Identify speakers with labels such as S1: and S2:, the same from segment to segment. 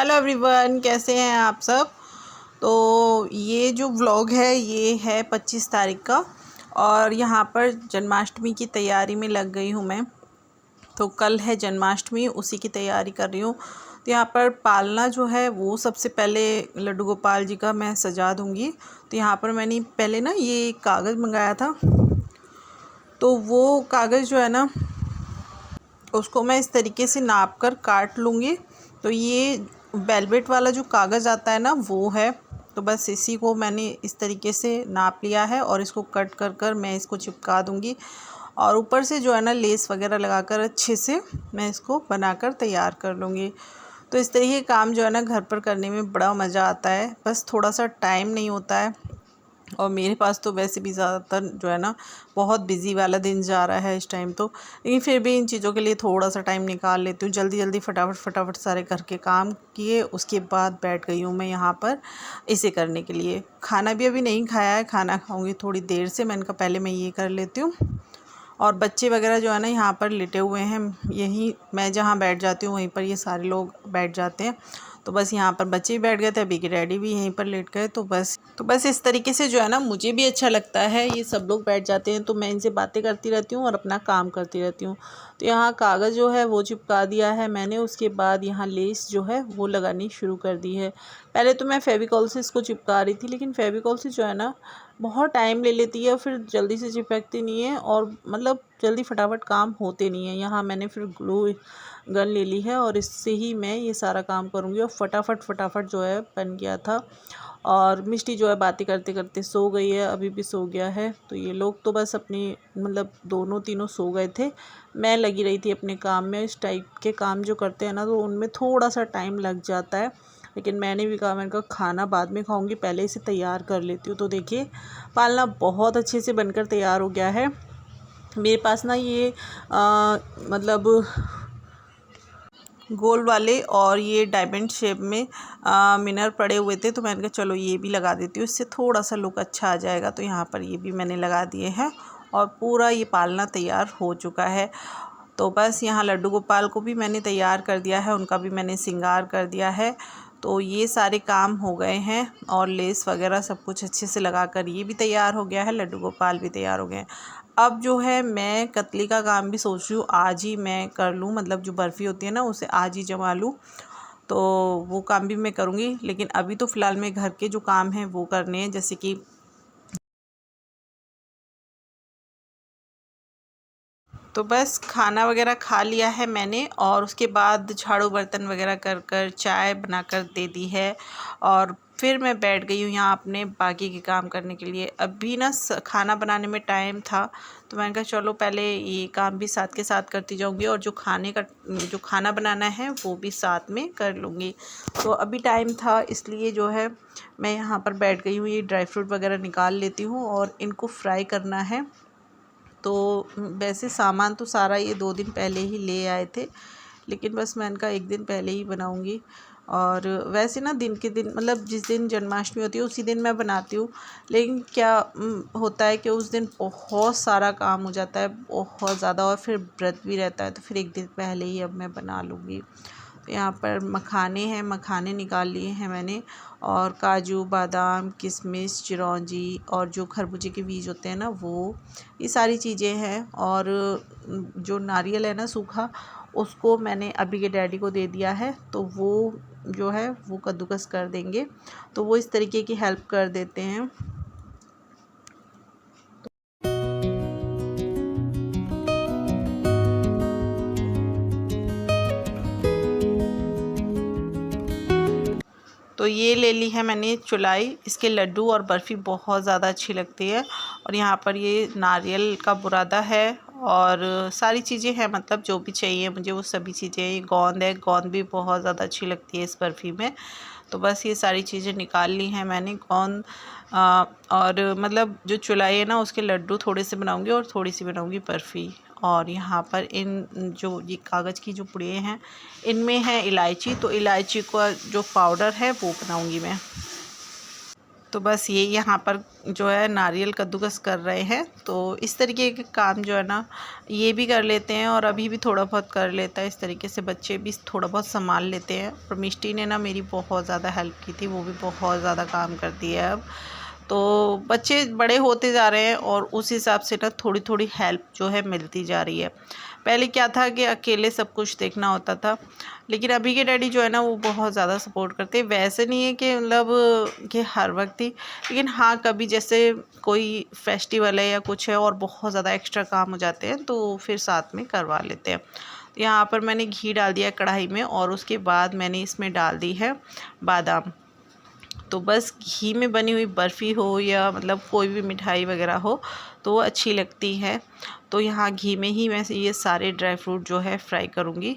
S1: Hello everyone, कैसे हैं आप सब। तो ये जो व्लॉग है ये है 25 तारीख का और यहाँ पर जन्माष्टमी की तैयारी में लग गई हूँ मैं। तो कल है जन्माष्टमी, उसी की तैयारी कर रही हूँ। तो यहाँ पर पालना जो है वो सबसे पहले लड्डू गोपाल जी का मैं सजा दूँगी। तो यहाँ पर मैंने पहले ना ये कागज़ मंगाया था, तो वो कागज़ जो है ना उसको मैं इस तरीके से नाप कर काट लूँगी। तो ये वेलवेट वाला जो कागज़ आता है ना वो है। तो बस इसी को मैंने इस तरीके से नाप लिया है और इसको कट कर कर मैं इसको चिपका दूँगी और ऊपर से जो है ना लेस वगैरह लगाकर अच्छे से मैं इसको बनाकर तैयार कर लूँगी। तो इस तरीके के काम जो है ना घर पर करने में बड़ा मज़ा आता है, बस थोड़ा सा टाइम नहीं होता है। और मेरे पास तो वैसे भी ज़्यादातर जो है ना बहुत बिज़ी वाला दिन जा रहा है इस टाइम तो, लेकिन फिर भी इन चीज़ों के लिए थोड़ा सा टाइम निकाल लेती हूँ। जल्दी जल्दी फटाफट सारे घर के काम किए, उसके बाद बैठ गई हूँ मैं यहाँ पर इसे करने के लिए। खाना भी अभी नहीं खाया है, खाना खाऊँगी थोड़ी देर से। मैंने कहा पहले मैं ये कर लेती हूँ। और बच्चे वगैरह जो है ना यहाँ पर लेटे हुए हैं, यहीं मैं जहाँ बैठ जाती हूँ वहीं पर ये सारे लोग बैठ जाते हैं। तो बस यहाँ पर बच्चे भी बैठ गए थे, अभी के डैडी भी यहीं पर लेट गए। तो बस इस तरीके से जो है ना मुझे भी अच्छा लगता है, ये सब लोग बैठ जाते हैं तो मैं इनसे बातें करती रहती हूँ और अपना काम करती रहती हूँ। तो यहाँ कागज़ जो है वो चिपका दिया है मैंने, उसके बाद यहाँ लेस जो है वो लगानी शुरू कर दी है। पहले तो मैं फेविकॉल से इसको चिपका रही थी, लेकिन फेविकॉल से जो है ना बहुत टाइम ले लेती है, फिर जल्दी से चिपकती नहीं है और मतलब जल्दी फटाफट काम होते नहीं है। यहाँ मैंने फिर ग्लू गन ले ली है और इससे ही मैं ये सारा काम करूँगी और फटाफट जो है बन गया था। और मिष्टी जो है बातें करते करते सो गई है, अभी भी सो गया है। तो ये लोग तो बस अपनी मतलब दोनों तीनों सो गए थे, मैं लगी रही थी अपने काम में। इस टाइप के काम जो करते हैं ना तो उनमें थोड़ा सा टाइम लग जाता है, लेकिन मैंने भी कहा, मैंने कहा खाना बाद में खाऊंगी, पहले इसे तैयार कर लेती हूँ। तो देखिए पालना बहुत अच्छे से बनकर तैयार हो गया है। मेरे पास ना ये मतलब गोल वाले और ये डायमंड शेप में मिनर पड़े हुए थे, तो मैंने कहा चलो ये भी लगा देती हूँ, इससे थोड़ा सा लुक अच्छा आ जाएगा। तो यहाँ पर ये भी मैंने लगा दिए हैं और पूरा ये पालना तैयार हो चुका है। तो बस यहाँ लड्डू गोपाल को भी मैंने तैयार कर दिया है, उनका भी मैंने श्रृंगार कर दिया है। तो ये सारे काम हो गए हैं और लेस वगैरह सब कुछ अच्छे से लगाकर ये भी तैयार हो गया है, लड्डू गोपाल भी तैयार हो गए हैं। अब जो है मैं कतली का काम भी सोच रही हूँ आज ही मैं कर लूँ, मतलब जो बर्फ़ी होती है ना उसे आज ही जमा लूँ। तो वो काम भी मैं करूँगी, लेकिन अभी तो फ़िलहाल मैं घर के जो काम हैं वो करने हैं, जैसे कि तो बस खाना वगैरह खा लिया है मैंने और उसके बाद झाड़ू बर्तन वगैरह कर कर चाय बनाकर दे दी है और फिर मैं बैठ गई हूँ यहाँ अपने बाकी के काम करने के लिए। अभी ना खाना बनाने में टाइम था, तो मैंने कहा चलो पहले ये काम भी साथ के साथ करती जाऊँगी और जो खाना बनाना है वो भी साथ में कर लूँगी। तो अभी टाइम था इसलिए जो है मैं यहाँ पर बैठ गई हूँ। ये ड्राई फ्रूट वगैरह निकाल लेती हूँ और इनको फ्राई करना है। तो वैसे सामान तो सारा ये 2 दिन पहले ही ले आए थे, लेकिन बस मैं इनका 1 दिन पहले ही बनाऊंगी। और वैसे ना दिन के दिन मतलब जिस दिन जन्माष्टमी होती है उसी दिन मैं बनाती हूँ, लेकिन क्या होता है कि उस दिन बहुत सारा काम हो जाता है, बहुत ज़्यादा, और फिर व्रत भी रहता है, तो फिर 1 दिन पहले ही अब मैं बना लूँगी। तो यहाँ पर मखाने हैं, मखाने निकाल लिए हैं मैंने, और काजू बादाम किशमिश चिरौंजी और जो खरबूजे के बीज होते हैं ना वो, ये सारी चीज़ें हैं। और जो नारियल है ना सूखा, उसको मैंने अभी के डैडी को दे दिया है, तो वो जो है वो कद्दूकस कर देंगे, तो वो इस तरीके की हेल्प कर देते हैं। तो ये ले ली है मैंने चुलाई, इसके लड्डू और बर्फ़ी बहुत ज़्यादा अच्छी लगती है। और यहाँ पर ये नारियल का बुरादा है और सारी चीज़ें हैं, मतलब जो भी चाहिए मुझे वो सभी चीज़ें। ये गोंद है, गोंद भी बहुत ज़्यादा अच्छी लगती है इस बर्फ़ी में। तो बस ये सारी चीज़ें निकाल ली हैं मैंने, गोंद और मतलब जो चुलाई है ना उसके लड्डू थोड़े से बनाऊँगी और थोड़ी सी बनाऊँगी बर्फ़ी। और यहाँ पर इन जो ये कागज़ की जो पुड़िये हैं इनमें है इलायची, तो इलायची का जो पाउडर है वो बनाऊँगी मैं। तो बस ये यहाँ पर जो है नारियल कद्दूकस कर रहे हैं। तो इस तरीके के काम जो है ना ये भी कर लेते हैं और अभी भी थोड़ा बहुत कर लेता है। इस तरीके से बच्चे भी थोड़ा बहुत संभाल लेते हैं। और मिष्टी ने ना मेरी बहुत ज़्यादा हेल्प की थी, वो भी बहुत ज़्यादा काम करती है अब। तो बच्चे बड़े होते जा रहे हैं और उस हिसाब से ना थोड़ी थोड़ी हेल्प जो है मिलती जा रही है। पहले क्या था कि अकेले सब कुछ देखना होता था, लेकिन अभी के डैडी जो है ना वो बहुत ज़्यादा सपोर्ट करते हैं। वैसे नहीं है कि मतलब कि हर वक्त ही, लेकिन हाँ कभी जैसे कोई फेस्टिवल है या कुछ है और बहुत ज़्यादा एक्स्ट्रा काम हो जाते हैं तो फिर साथ में करवा लेते हैं। तो यहाँ पर मैंने घी डाल दिया कढ़ाई में और उसके बाद मैंने इसमें डाल दी है बादाम। तो बस घी में बनी हुई बर्फ़ी हो या मतलब कोई भी मिठाई वगैरह हो तो वो अच्छी लगती है। तो यहाँ घी में ही मैं ये सारे ड्राई फ्रूट जो है फ्राई करूँगी।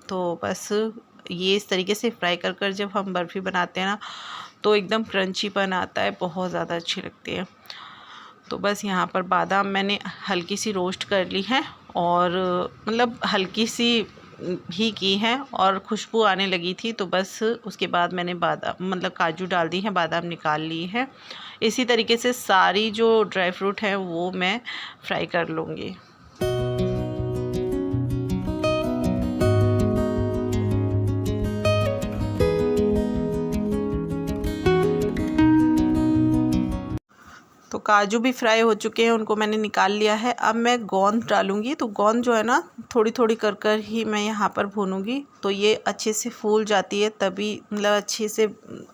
S1: तो बस ये इस तरीके से फ्राई कर कर जब हम बर्फ़ी बनाते हैं ना तो एकदम क्रंचीपन आता है, बहुत ज़्यादा अच्छी लगती है। तो बस यहाँ पर बादाम मैंने हल्की सी रोस्ट कर ली है और मतलब हल्की सी ही की है और खुशबू आने लगी थी। तो बस उसके बाद मैंने बादाम मतलब काजू डाल दी है, बादाम निकाल ली है। इसी तरीके से सारी जो ड्राई फ्रूट है वो मैं फ्राई कर लूँगी। तो काजू भी फ्राई हो चुके हैं, उनको मैंने निकाल लिया है। अब मैं गोंद डालूँगी। तो गोंद जो है ना थोड़ी थोड़ी कर कर ही मैं यहाँ पर भूनूँगी। तो ये अच्छे से फूल जाती है तभी, मतलब अच्छे से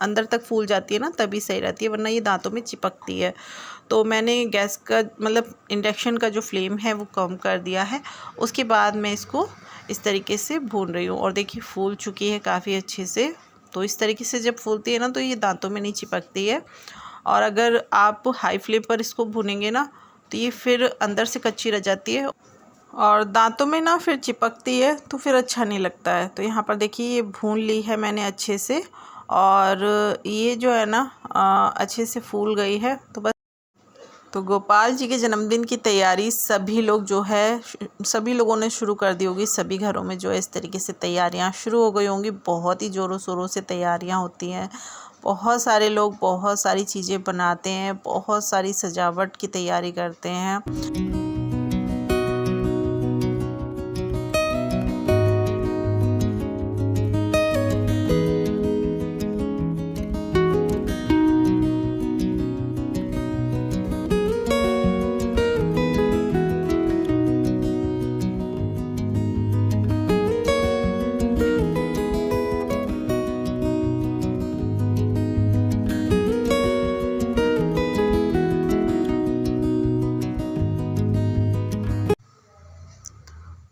S1: अंदर तक फूल जाती है ना तभी सही रहती है, वरना ये दांतों में चिपकती है। तो मैंने गैस का मतलब इंडक्शन का जो फ्लेम है वो कम कर दिया है। उसके बाद मैं इसको इस तरीके से भून रही हूँ और देखिए फूल चुकी है काफ़ी अच्छे से। तो इस तरीके से जब फूलती है ना तो ये दांतों में नहीं चिपकती है। और अगर आप हाई फ्लेम पर इसको भूनेंगे ना तो ये फिर अंदर से कच्ची रह जाती है और दांतों में ना फिर चिपकती है तो फिर अच्छा नहीं लगता है। तो यहाँ पर देखिए ये भून ली है मैंने अच्छे से और ये जो है ना अच्छे से फूल गई है। तो बस तो गोपाल जी के जन्मदिन की तैयारी सभी लोग जो है सभी लोगों ने शुरू कर दी होगी। सभी घरों में जो है इस तरीके से तैयारियां शुरू हो गई होंगी। बहुत ही ज़ोरों शोरों से तैयारियां होती हैं। बहुत सारे लोग बहुत सारी चीज़ें बनाते हैं, बहुत सारी सजावट की तैयारी करते हैं।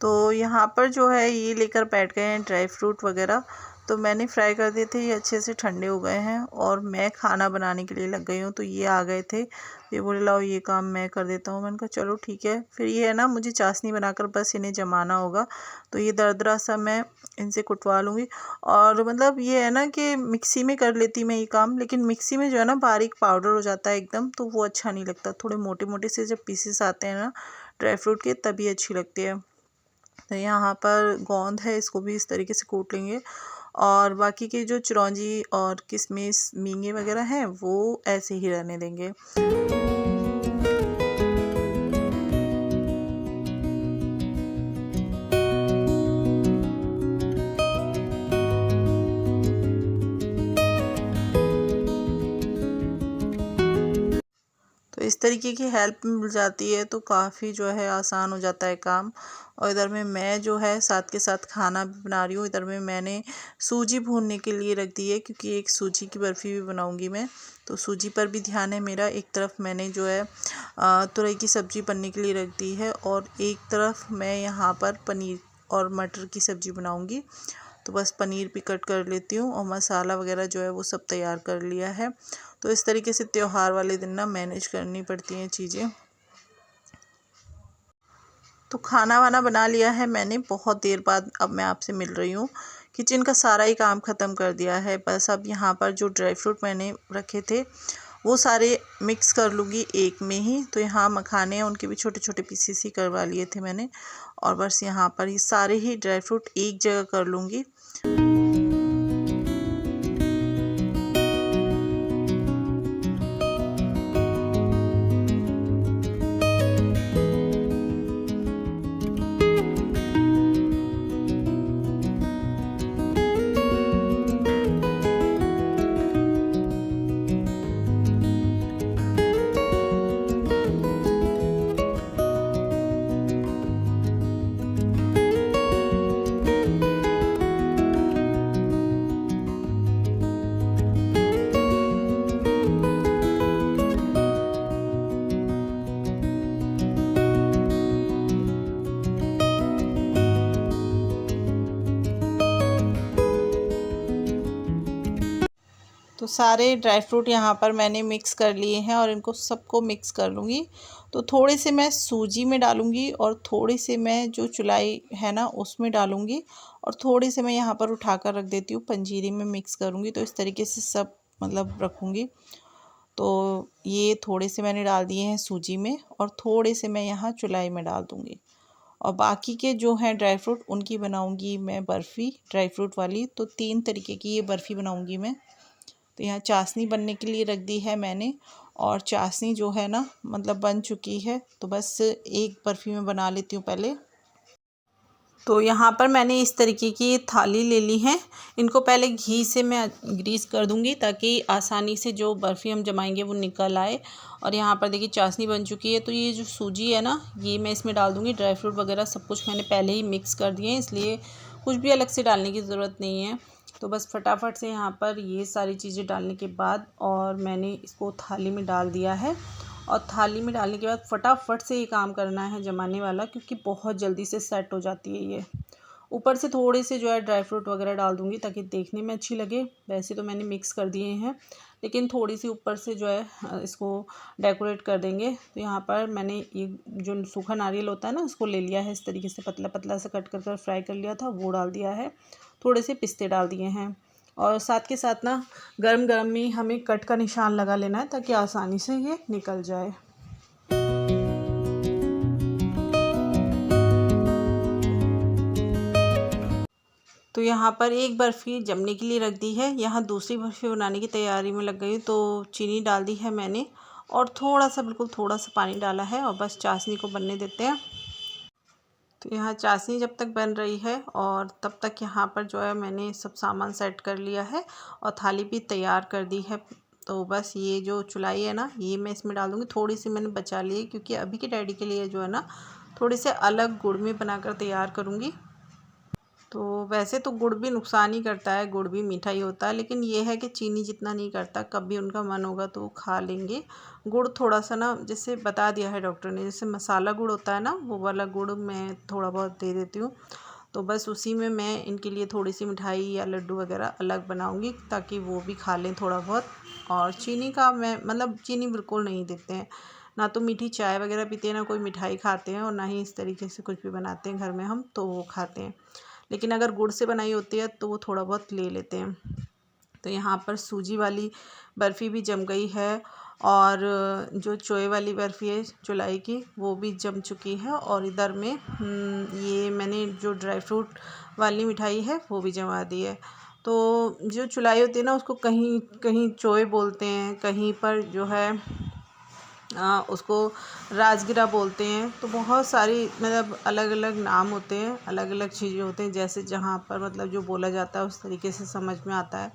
S1: तो यहाँ पर जो है ये लेकर बैठ गए हैं ड्राई फ्रूट वगैरह। तो मैंने फ्राई कर दिए थे, ये अच्छे से ठंडे हो गए हैं और मैं खाना बनाने के लिए लग गई हूँ। तो ये आ गए थे, ये बोले लाओ ये काम मैं कर देता हूँ। मैंने कहा चलो ठीक है। फिर ये है ना मुझे चाशनी बनाकर बस इन्हें जमाना होगा। तो ये दरदरा सा मैं इनसे कुटवा लूँगी। और मतलब ये है ना कि मिक्सी में कर लेती मैं ये काम, लेकिन मिक्सी में जो है ना बारीक पाउडर हो जाता है एकदम, तो वो अच्छा नहीं लगता। थोड़े मोटे मोटे से जब पीसेस आते हैं ना ड्राई फ्रूट के तभी अच्छी लगती है। तो यहाँ पर गोंद है, इसको भी इस तरीके से कूट लेंगे और बाकी के जो चिरौंजी और किशमिश मींगे वगैरह हैं वो ऐसे ही रहने देंगे। तो इस तरीके की हेल्प मिल जाती है तो काफ़ी जो है आसान हो जाता है काम। और इधर में मैं जो है साथ के साथ खाना भी बना रही हूँ। इधर में मैंने सूजी भूनने के लिए रख दी है क्योंकि एक सूजी की बर्फ़ी भी बनाऊँगी मैं। तो सूजी पर भी ध्यान है मेरा। एक तरफ मैंने जो है तुरई की सब्ज़ी बनने के लिए रख दी है और एक तरफ मैं यहाँ पर पनीर और मटर की सब्ज़ी बनाऊँगी। तो बस पनीर भी कट कर लेती हूँ और मसाला वगैरह जो है वो सब तैयार कर लिया है। तो इस तरीके से त्योहार वाले दिन ना मैनेज करनी पड़ती हैं चीज़ें। तो खाना वाना बना लिया है मैंने, बहुत देर बाद अब मैं आपसे मिल रही हूँ। किचन का सारा ही काम ख़त्म कर दिया है। बस अब यहाँ पर जो ड्राई फ्रूट मैंने रखे थे वो सारे मिक्स कर लूँगी एक में ही। तो यहाँ मखाने हैं उनके भी छोटे छोटे पीसेस ही करवा लिए थे मैंने और बस यहाँ पर ये सारे ही ड्राई फ्रूट एक जगह कर लूँगी। तो सारे ड्राई फ्रूट यहाँ पर मैंने मिक्स कर लिए हैं और इनको सबको मिक्स कर लूँगी। तो थोड़े से मैं सूजी में डालूँगी और थोड़े से मैं जो चुलाई है ना उसमें डालूँगी और थोड़े से मैं यहाँ पर उठा कर रख देती हूँ, पंजीरी में मिक्स करूँगी। तो इस तरीके से सब मतलब रखूँगी। तो ये थोड़े से मैंने डाल दिए हैं सूजी में और थोड़े से मैं यहाँ चुलाई में डाल दूँगी। और बाकी के जो हैं ड्राई फ्रूट उनकी बनाऊँगी मैं बर्फ़ी ड्राई फ्रूट वाली। तो 3 तरीके की ये बर्फ़ी बनाऊँगी मैं। तो यहाँ चाशनी बनने के लिए रख दी है मैंने और चाशनी जो है ना मतलब बन चुकी है। तो बस एक बर्फ़ी मैं बना लेती हूँ पहले। तो यहाँ पर मैंने इस तरीके की थाली ले ली है। इनको पहले घी से मैं ग्रीस कर दूँगी ताकि आसानी से जो बर्फ़ी हम जमाएंगे वो निकल आए। और यहाँ पर देखिए चाशनी बन चुकी है। तो ये जो सूजी है ना ये मैं इसमें डाल दूँगी। ड्राई फ्रूट वगैरह सब कुछ मैंने पहले ही मिक्स कर दिए हैं, इसलिए कुछ भी अलग से डालने की ज़रूरत नहीं है। तो बस फटाफट से यहाँ पर ये सारी चीज़ें डालने के बाद और मैंने इसको थाली में डाल दिया है। और थाली में डालने के बाद फटाफट से ये काम करना है जमाने वाला, क्योंकि बहुत जल्दी से सेट हो जाती है ये। ऊपर से थोड़े से जो है ड्राई फ्रूट वगैरह डाल दूँगी ताकि देखने में अच्छी लगे। वैसे तो मैंने मिक्स कर दिए हैं, लेकिन थोड़ी सी ऊपर से जो है इसको डेकोरेट कर देंगे। तो यहाँ पर मैंने ये जो सूखा नारियल होता है ना उसको ले लिया है, इस तरीके से पतला पतला से कट कर फ्राई कर लिया था, वो डाल दिया है। थोड़े से पिस्ते डाल दिए हैं और साथ के साथ ना गरम गरम में हमें कट का निशान लगा लेना है ताकि आसानी से ये निकल जाए। तो यहाँ पर एक बर्फ़ी जमने के लिए रख दी है। यहाँ दूसरी बर्फ़ी बनाने की तैयारी में लग गई। तो चीनी डाल दी है मैंने और थोड़ा सा बिल्कुल थोड़ा सा पानी डाला है और बस चाशनी को बनने देते हैं। तो यहाँ चाशनी जब तक बन रही है और तब तक यहाँ पर जो है मैंने सब सामान सेट कर लिया है और थाली भी तैयार कर दी है। तो बस ये जो चुलाई है ना ये मैं इसमें डाल दूँगी। थोड़ी सी मैंने बचा ली है क्योंकि अभी के डैडी के लिए जो है ना थोड़े से अलग गुड़ में बनाकर तैयार करूँगी। तो वैसे तो गुड़ भी नुकसान ही करता है, गुड़ भी मीठा ही होता है, लेकिन ये है कि चीनी जितना नहीं करता। कभी उनका मन होगा तो वो खा लेंगे। गुड़ थोड़ा सा ना जैसे बता दिया है डॉक्टर ने, जैसे मसाला गुड़ होता है ना वो वाला गुड़ मैं थोड़ा बहुत दे देती हूँ। तो बस उसी में मैं इनके लिए थोड़ी सी मिठाई या लड्डू वगैरह अलग बनाऊँगी ताकि वो भी खा लें थोड़ा बहुत। और चीनी का मैं मतलब चीनी बिल्कुल नहीं देते हैं, ना तो मीठी चाय वगैरह पीते हैं, ना कोई मिठाई खाते हैं और ना ही इस तरीके से कुछ भी बनाते हैं घर में हम तो वो खाते हैं। लेकिन अगर गुड़ से बनाई होती है तो वो थोड़ा बहुत ले लेते हैं। तो यहाँ पर सूजी वाली बर्फ़ी भी जम गई है और जो चोए वाली बर्फ़ी है चुलाई की वो भी जम चुकी है। और इधर में ये मैंने जो ड्राई फ्रूट वाली मिठाई है वो भी जमा दी है। तो जो चुलाई होती है ना उसको कहीं कहीं चोए बोलते हैं, कहीं पर जो है उसको राजगिरा बोलते हैं। तो बहुत सारी मतलब अलग अलग नाम होते हैं, अलग अलग चीज़ें होते हैं, जैसे जहाँ पर मतलब जो बोला जाता है उस तरीके से समझ में आता है।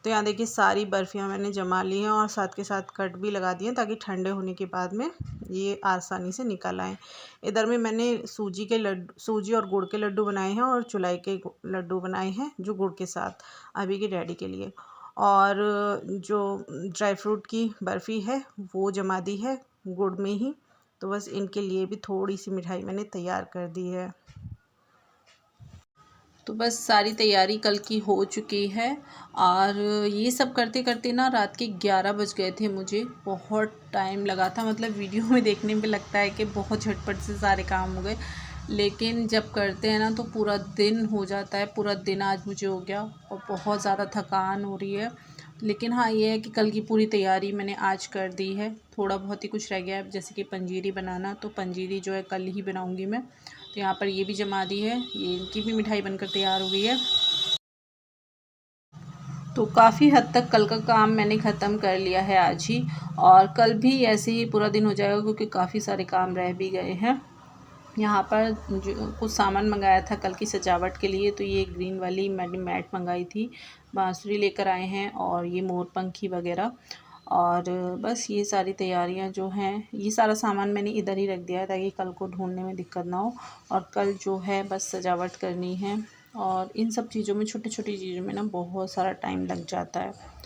S1: तो यहाँ देखिए सारी बर्फ़ियाँ मैंने जमा ली हैं और साथ के साथ कट भी लगा दिए ताकि ठंडे होने के बाद में ये आसानी से निकल आएँ। इधर में मैंने सूजी और गुड़ के लड्डू बनाए हैं और चुलाई के लड्डू बनाए हैं जो गुड़ के साथ अभी के डैडी के लिए। और जो ड्राई फ्रूट की बर्फ़ी है वो जमा दी है गुड़ में ही। तो बस इनके लिए भी थोड़ी सी मिठाई मैंने तैयार कर दी है। तो बस सारी तैयारी कल की हो चुकी है और ये सब करते करते ना रात के 11 बज गए थे। मुझे बहुत टाइम लगा था, मतलब वीडियो में देखने में लगता है कि बहुत झटपट से सारे काम हो गए, लेकिन जब करते हैं ना तो पूरा दिन हो जाता है। पूरा दिन आज मुझे हो गया और बहुत ज़्यादा थकान हो रही है। लेकिन हाँ ये है कि कल की पूरी तैयारी मैंने आज कर दी है। थोड़ा बहुत ही कुछ रह गया है जैसे कि पंजीरी बनाना, तो पंजीरी जो है कल ही बनाऊंगी मैं। तो यहाँ पर ये भी जमा दी है, ये इनकी भी मिठाई बनकर तैयार हो गई है। तो काफ़ी हद तक कल का काम मैंने ख़त्म कर लिया है आज ही, और कल भी ऐसे ही पूरा दिन हो जाएगा क्योंकि काफ़ी सारे काम रह भी गए हैं। यहाँ पर जो कुछ सामान मंगाया था कल की सजावट के लिए, तो ये ग्रीन वाली मैंने मैट मंगाई थी, बांसुरी लेकर आए हैं और ये मोरपंखी वगैरह। और बस ये सारी तैयारियां जो हैं, ये सारा सामान मैंने इधर ही रख दिया है ताकि कल को ढूंढने में दिक्कत ना हो। और कल जो है बस सजावट करनी है और इन सब चीज़ों में, छोटी छोटी चीज़ों में ना बहुत सारा टाइम लग जाता है।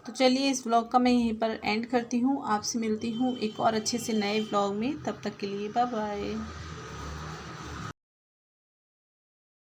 S1: तो चलिए इस व्लॉग का मैं यहीं पर एंड करती हूँ। आपसे मिलती हूँ एक और अच्छे से नए व्लॉग में, तब तक के लिए बाय बाय।